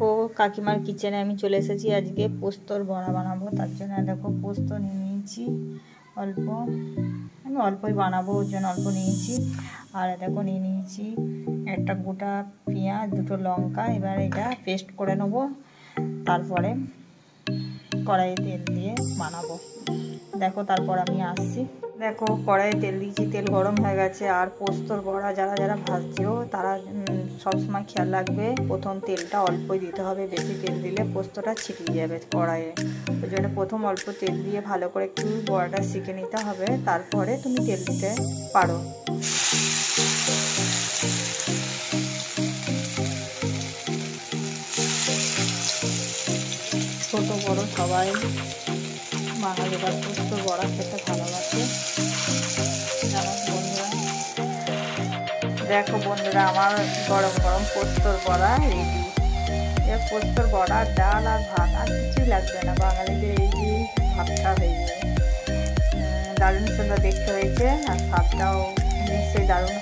ও কাকিমার কিচেনে আমি চলে এসেছি। আজকে পোস্তর বড়া বানাবো, তার জন্য দেখো পোস্ত নিয়ে নিয়েছি অল্প, আমি অল্পই বানাবো ওর জন্য অল্প নিয়েছি। আর দেখো নিয়ে নিয়েছি একটা গোটা পেঁয়াজ, দুটো লঙ্কা। এবার এটা পেস্ট করে নেবো, তারপরে কড়াইয়ে তেল দিয়ে বানাবো। দেখো তারপর আমি আসছি। দেখো কড়াইয়ে তেল দিয়েছি, তেল গরম হয়ে গেছে। আর পোস্তর বড়া যারা যারা ভাজছেও তারা সবসময় খেয়াল রাখবে প্রথম তেলটা অল্পই দিতে হবে, বেশি তেল দিলে পোস্তটা ছিটিয়ে যাবে কড়াইয়ে। ওই জন্য প্রথম অল্প তেল দিয়ে ভালো করে একটু বড়াটা শিখে নিতে হবে, তারপরে তুমি তেল দিতে পারো। ছোট বড় সবাই বাঙালিরা পোস্তর বড়া খেতে ভালোবাসে। বন্ধুরা দেখো বন্ধুরা, আমার গরম গরম পোস্তর বড়া রেডি। এর পোস্তর বড়া, ডাল আর ভাত আর কিছুই লাগবে না, বাঙালিদের এই যে ভাতটা হয়ে যাবে। দারুণ সুন্দর দেখতে হয়েছে আর স্বাদটাও নিশ্চয়ই দারুণ।